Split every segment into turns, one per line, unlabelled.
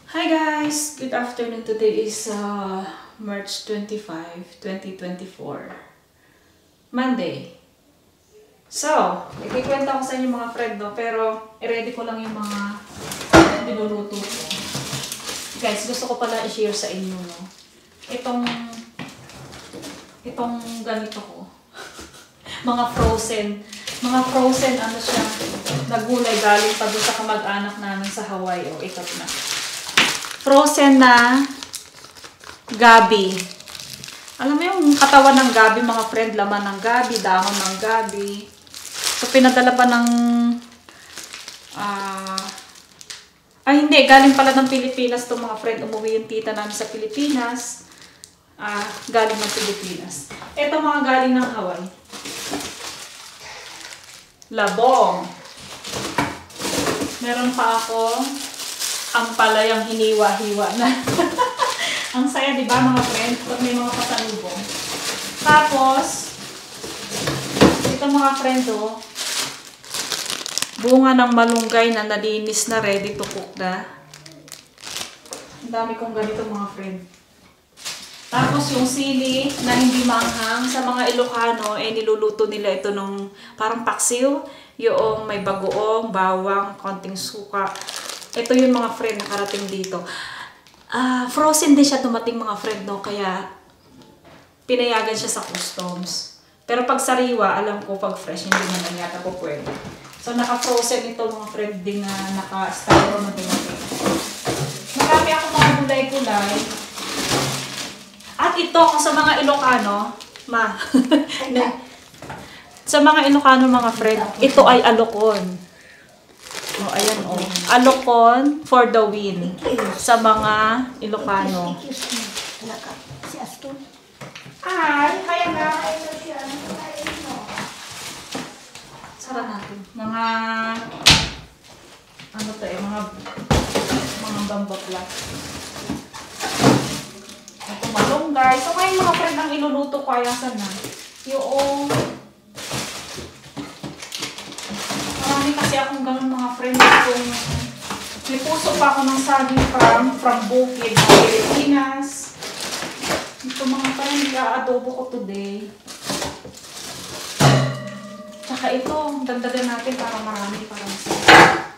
Hi guys! Good afternoon. Today is March 25, 2024. Monday. So, ikikwento ko sa inyo mga friend, no? Pero i-ready ko lang yung mga niluluto ko. Guys, gusto ko pala i-share sa inyo, no? Itong ganito ko. Mga frozen ano siya, nagulay galing pa doon sa kamag-anak namin sa Hawaii. O, ito na. Frozen na gabi. Alam mo yung katawan ng gabi, mga friend, laman ng gabi, dahon ng gabi. So, pinadala pa ng hindi, galing pala ng Pilipinas to mga friend. Umuwi yung tita namin sa Pilipinas. Galing ng Pilipinas. Ito mga galing ng Hawaii. Labong. Meron pa ako ang palayang hiniwa-hiwa na. Ang saya, di ba mga friend? Pag may mga pasalubong. Tapos, ito mga friend, oh, bunga ng malunggay na nalinis na, ready to cook na. Ang dami kong ganito mga friend. Tapos yung sili na hindi manghang, sa mga Ilocano, niluluto nila ito nung parang paksiw. Yung may bagoong, bawang, konting suka. Ito yung mga friend nakarating dito. Frozen din siya dumating mga friend, no? Kaya pinayagan siya sa customs. Pero pag sariwa, alam ko pag fresh, hindi naman yata po pwede. So naka-frozen ito mga friend din na naka-styro na dumating. Marami ako mga gulay-gulay. At ito, kung sa mga Ilocano, sa mga Ilocano mga friend, ito ay alokon. Oh, ayan oh. Alokon for the win sa mga Ilocano. Ay, kaya nga. Sara natin. Mga ano to eh, mga bambaplas. Ito malunggay. So ngayon mga friend, ang iluluto ko ay asan na? Yung marami kasi akong ganun mga friend. May puso pa ako ng saging from Bukid, Pilipinas. Ito mga friend, i-adobo ko today. Tsaka ito, dagdagan natin para marami para masarap.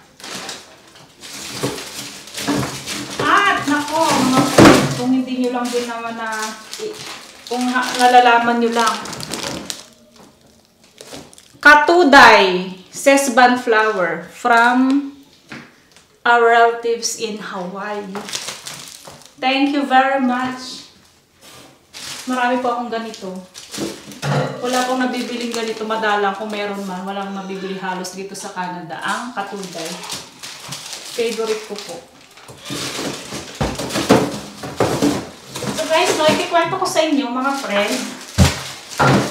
At nako mga friend, kung hindi nyo lang din naman kung nalalaman nyo lang. Katuday Sesban flower from our relatives in Hawaii. Thank you very much. Marami po akong ganito. Wala pong nabibiling ganito madalang, kung meron man. Walang nabibili halos dito sa Canada. Ang katuday. Favorite ko po. So guys, no, ikikwento ko sa inyo mga friend.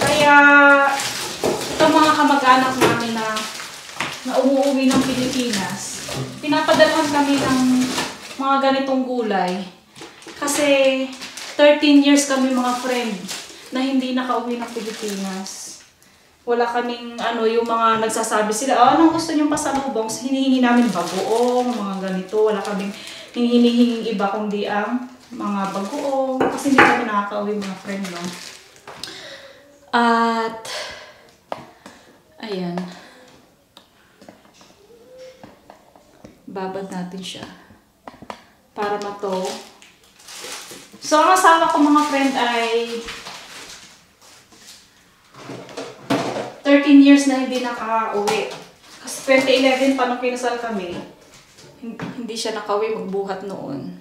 Kaya ito mga kamag-anak namin na umuwi ng Pilipinas, pinapadalhan kami ng mga ganitong gulay. Kasi 13 years kami mga friend na hindi nakauwi ng Pilipinas. Wala kaming yung mga nagsasabi sila, anong gusto niyong pasalubong? Hinihingi namin bagoong, mga ganito. Wala kaming hinihinging iba kundi ang mga bagoong. Kasi hindi kami nakakauwi mga friend, no? At ayan. Babad natin siya para mato. So, ang asawa ko mga friend ay 13 years na hindi nakaka-uwi. Kasi 2011 pa nung kinasal kami, hindi siya nakauwi, magbuhat noon.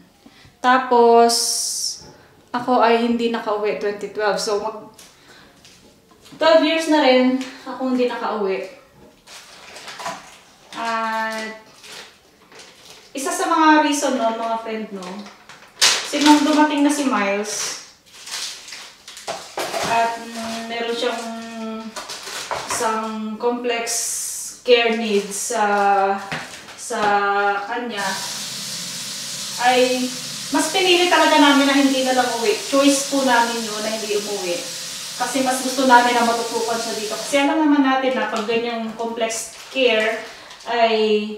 Tapos, ako ay hindi nakauwi 2012. So, 12 years na rin ako hindi nakauwi. At isa sa mga reason no, mga friend, no, nung dumating na si Miles, at meron siyang isang complex care needs sa kanya, ay mas pinili talaga namin na hindi na lang uwi. Choice po namin yun na hindi umuwi. Kasi mas gusto namin na matutukan siya dito. Kasi alam naman natin na pag ganyang complex care ay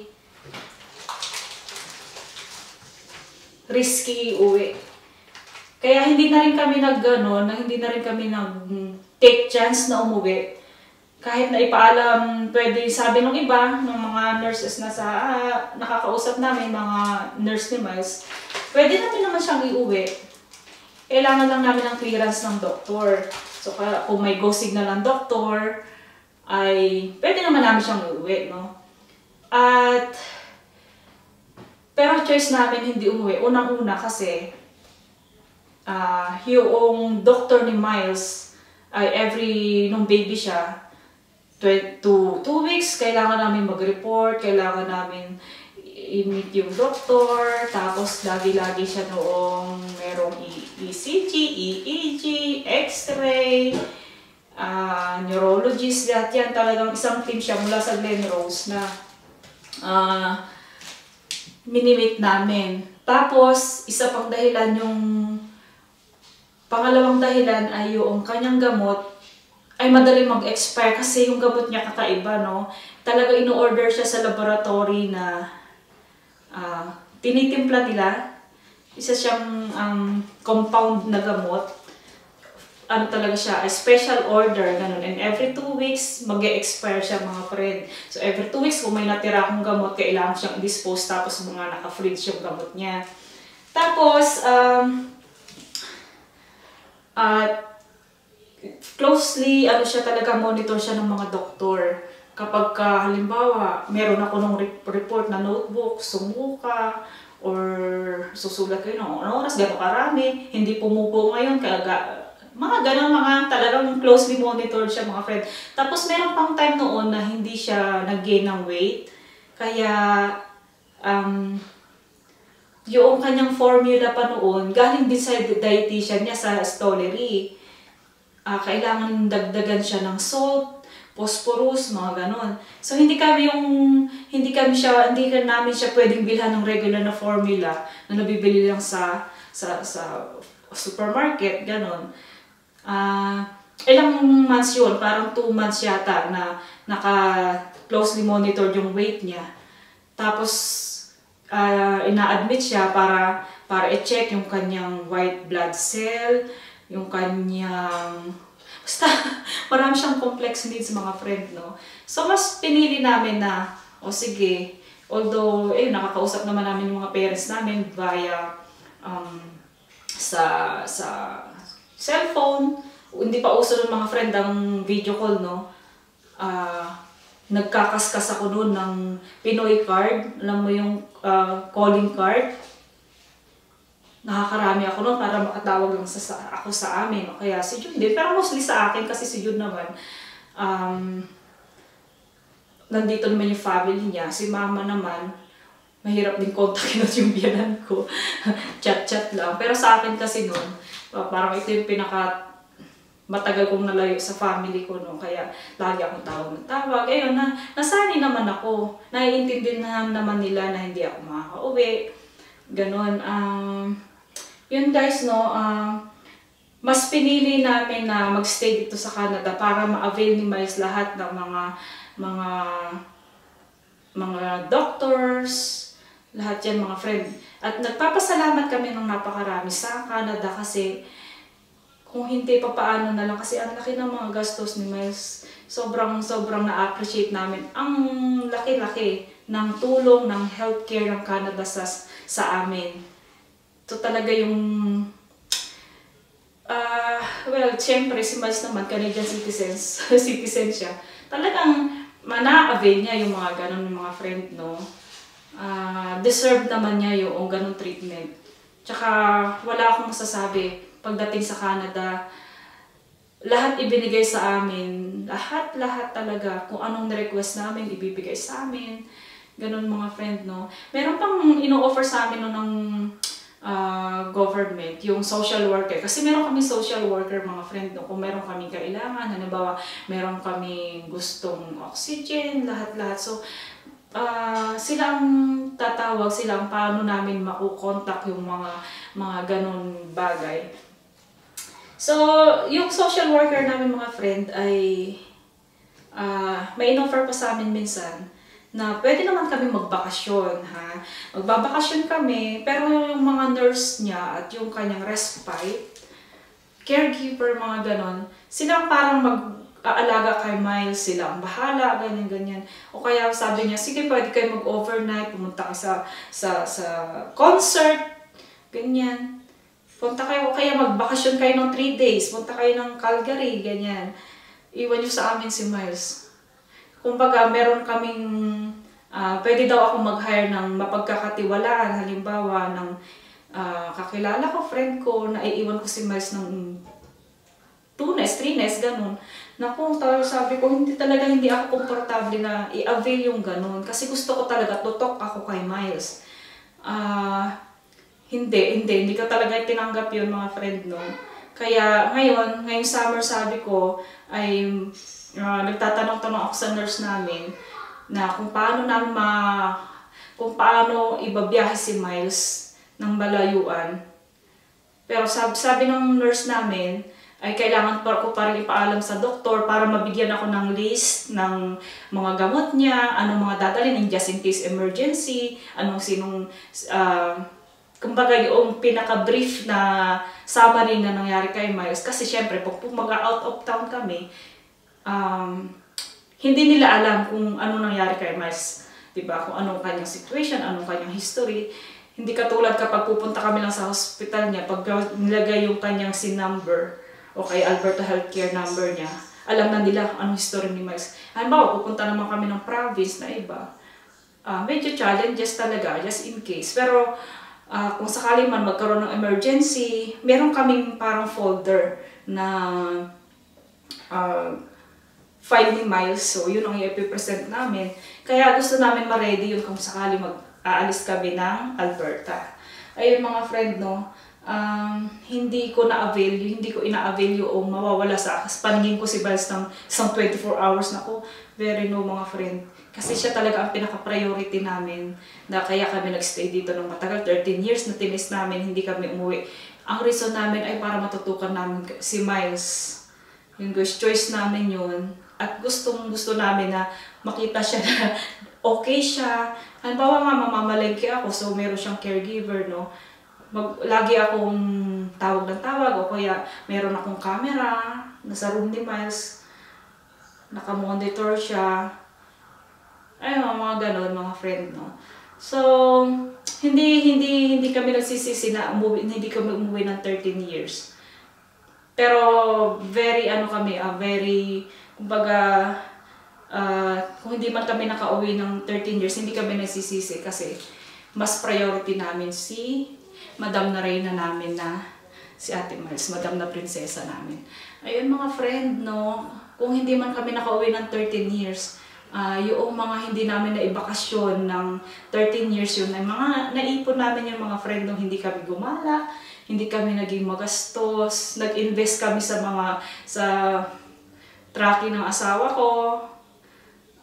risky uwi. Kaya hindi na rin kami hindi na rin kami take chance na umuwi. Kahit na ipaalam, pwede sabi ng iba, ng mga nurses na nakakausap namin, mga nurse ni Miles, pwede natin naman siyang iuwi. Kailangan lang namin ng clearance ng doktor. So, kung may go signal ng doktor, ay pwede naman namin siyang iuwi, no? Pero choice namin hindi umuwi. Unang-una kasi, yung doktor ni Miles, ay nung baby siya, 2 weeks, kailangan namin mag-report, kailangan namin i-meet yung doktor, tapos lagi-lagi siya noong merong ECG, EEG, X-ray, neurologist, lahat yan. Talagang isang team siya mula sa Glenrose na minimit namin. Tapos, isa pang dahilan pangalawang dahilan ay yung kanyang gamot ay madaling mag-expire kasi yung gamot niya kakaiba, no? Talaga ino-order siya sa laboratory na tinitimpla nila. Isa siyang compound na gamot. Ano talaga siya, a special order, ganun. And every 2 weeks, mag-e-expire siya, mga friend. So every 2 weeks, kung may natira akong gamot, kailangan siyang i-dispose, tapos mga naka-fridge yung gamot niya. Tapos, closely, siya talaga, monitor siya ng mga doktor. Kapag halimbawa, meron ako ng report na notebook, sumuka, or susulat kayo ng oras, gano'ng karami, hindi pumupo ngayon, mga ganun, talagang closely monitored siya, mga friend. Tapos meron pang time noon na hindi siya nag-gain ng weight, kaya yung kanyang formula pa noon, galing din sa dietitian niya sa Stollery. Kailangan dagdagan siya ng salt, phosphorus, mga ganon. So hindi namin siya pwedeng bilhan ng regular na formula na nabibili lang sa supermarket, ganon. Ilang months yun, parang 2 months yata na naka-closely monitored yung weight niya. Tapos ina-admit siya para i-check yung kanyang white blood cell, yung kanyang... Basta, marami siyang complex needs, mga friend, no? So, mas pinili namin na, sige, although, nakakausap naman namin yung mga parents namin via sa cellphone. Hindi pa uso ng mga friend ang video call, no? Nagkakaskas ako noon ng Pinoy card. Alam mo yung calling card? Nakakarami ako noon para makatawag lang ako sa amin. O kaya si June din. Pero mostly sa akin kasi si June naman, nandito naman yung family niya. Si mama naman, mahirap din kontakin at yung biyanan ko. Chat-chat lang. Pero sa akin kasi noon, parang ito yung matagal kong nalayo sa family ko, no? Kaya lagi akong tawag. Ayun, nasanay naman ako. Naiintindihan naman nila na hindi ako makaka-uwi. Ganon. Yun guys, no, mas pinili namin na magstay dito sa Canada para ma-avail ni Miles lahat ng mga doctors, lahat yan, mga friend. At nagpapasalamat kami ng napakarami sa Canada kasi kung hindi pa paano na lang kasi ang laki ng mga gastos ni Miles. Sobrang na-appreciate namin ang laki-laki ng tulong ng healthcare ng Canada sa amin. Ito talaga yung siyempre si Miles naman Canadian citizen siya. Talagang mana-avail niya yung mga ganun, mga friend, no. Deserve naman niya yung ganun treatment. Tsaka wala akong masasabi pagdating sa Canada. Lahat ibinigay sa amin. Lahat talaga. Kung anong request namin, ibibigay sa amin. Ganun, mga friend, no. Meron pang ino-offer sa amin ng government, yung social worker. Kasi meron kami social worker, mga friend, no. Kung meron kami kailangan, halimbawa, meron kami gustong oxygen, lahat-lahat. So, sila ang tatawag, sila ang paano namin makukontak yung mga ganun bagay. So, yung social worker namin, mga friend, ay may in-offer pa sa amin minsan na pwede naman kami magbakasyon, ha. Magbabakasyon kami, pero yung mga nurse niya at yung kanyang respite, caregiver, mga ganon, sila parang mag-aalaga kay Miles, sila ang bahala, ganyan-ganyan. O kaya sabi niya, sige, pwede kayo mag-overnight, pumunta ka sa concert, ganyan. Punta kayo, kaya magbakasyon kayo ng 3 days, punta kayo ng Calgary, ganyan. Iwan niyo sa amin si Miles. Kumbaga, meron kaming, pwede daw ako mag-hire ng mapagkakatiwalaan, halimbawa ng kakilala ko, friend ko, na iiwan ko si Miles ng 2 nights, 3 nights, ganun. Naku, sabi ko, hindi ako komportable na i-avail yung ganun. Kasi gusto ko talaga, tutok ako kay Miles. Hindi ko talaga tinanggap yun, mga friend, no. Kaya ngayong summer, sabi ko, ay nagtatanong-tanong ako sa nurse namin na kung paano ibabiyahe si Miles ng malayuan. Pero sabi ng nurse namin, ay kailangan ko pa rin ipaalam sa doktor para mabigyan ako ng list ng mga gamot niya, anong mga dadalhin just in case emergency, kumbaga yung pinaka-brief na summary na nangyari kay Miles. Kasi syempre, pag mag-out of town kami, hindi nila alam kung ano nangyari kay Miles. Diba? Kung anong kanyang situation, anong kanyang history. Hindi katulad kapag pupunta kami lang sa hospital niya, pag nilagay yung kanyang SIN number o kay Alberta Healthcare number niya, alam na nila anong history ni Miles. Halimbawa, pupunta naman kami ng province na iba. Medyo challenges talaga, just in case. Pero kung sakali man magkaroon ng emergency, meron kaming parang folder na file ni Miles. So, yun ang i-present namin. Kaya gusto namin ma-ready yun kung sakali mag-aalis kami ng Alberta. Ayun, mga friend, no, hindi ko ina-avail yung mawawala sa paningin ko si Miles ng isang 24 hours na ko. Very no, mga friend. Kasi siya talaga ang pinaka-priority namin, na kaya kami nag-stay dito ng matagal. 13 years na tinis namin, hindi kami umuwi. Ang reason namin ay para matutukan namin si Miles. Yung choice namin yun. At gusto namin na makita siya na okay siya. Halimbawa nga, mamamalengke ako, so meron siyang caregiver, no? Lagi akong tawag ng tawag, o kaya meron akong camera, nasa room ni Miles, nakamonitor siya. Ayun, mga ganon, mga friend, no? So, hindi kami nagsisisi na hindi kami umuwi ng 13 years. Pero, kumbaga, kung hindi man kami nakauwi ng 13 years, hindi kami nagsisisi kasi mas priority namin si Madam na Reyna namin na si Ate Miles, Madam na prinsesa namin. Ayun, mga friend, no? Kung hindi man kami nakauwi ng 13 years, yung mga hindi namin na ibakasyon ng 13 years yun, ay mga naipon namin yung mga friend nung hindi kami gumala, hindi kami naging magastos, nag-invest kami sa tracking ng asawa ko.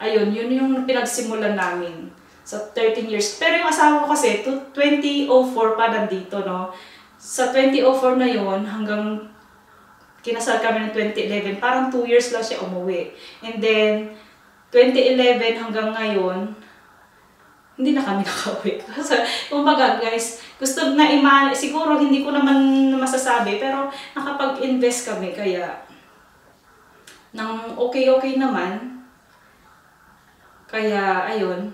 Ayun, yun yung pinagsimulan namin sa 13 years. Pero yung asawa ko kasi, 2004 pa nandito, no? Sa 2004 na yun, hanggang kinasal kami ng 2011, parang 2 years lang siya umuwi. And then, 2011 hanggang ngayon, hindi na kami nakauwi. Kumbaga guys, siguro hindi ko naman masasabi, pero nakapag-invest kami, kaya nang okay naman. Kaya, ayun,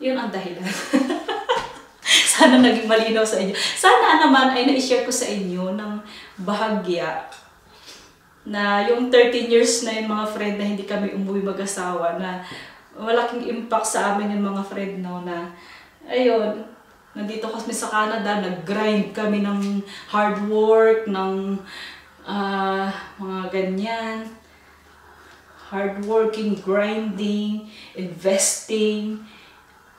yun ang dahilan. Sana naging malinaw sa inyo. Sana naman ay na-share ko sa inyo ng bahagya na yung 13 years na yung mga friend na hindi kami umuwi mag-asawa, na malaking impact sa amin yung mga friend, no, na ayun, nandito kami sa Canada, nag-grind kami ng hard work, ng mga ganyan, hardworking, grinding, investing.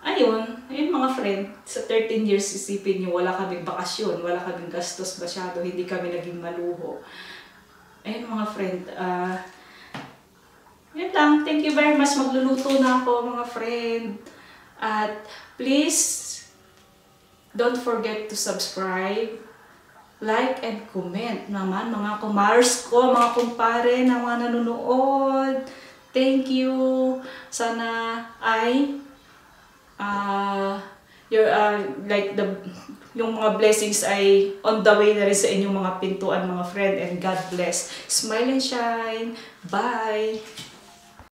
Ayun mga friend, sa 13 years isipin nyo, wala kaming bakasyon, wala kaming gastos masyado, hindi kami naging maluho. Ayun mga friend, yun lang. Thank you very much. Magluluto na ako, mga friend. At please, don't forget to subscribe, like, and comment naman, mga kumars ko, mga kumpare na mga nanonood. Thank you. Sana ay your like yung mga blessings ay on the way na rin sa inyong mga pintuan, mga friend, and God bless. Smile and shine. Bye!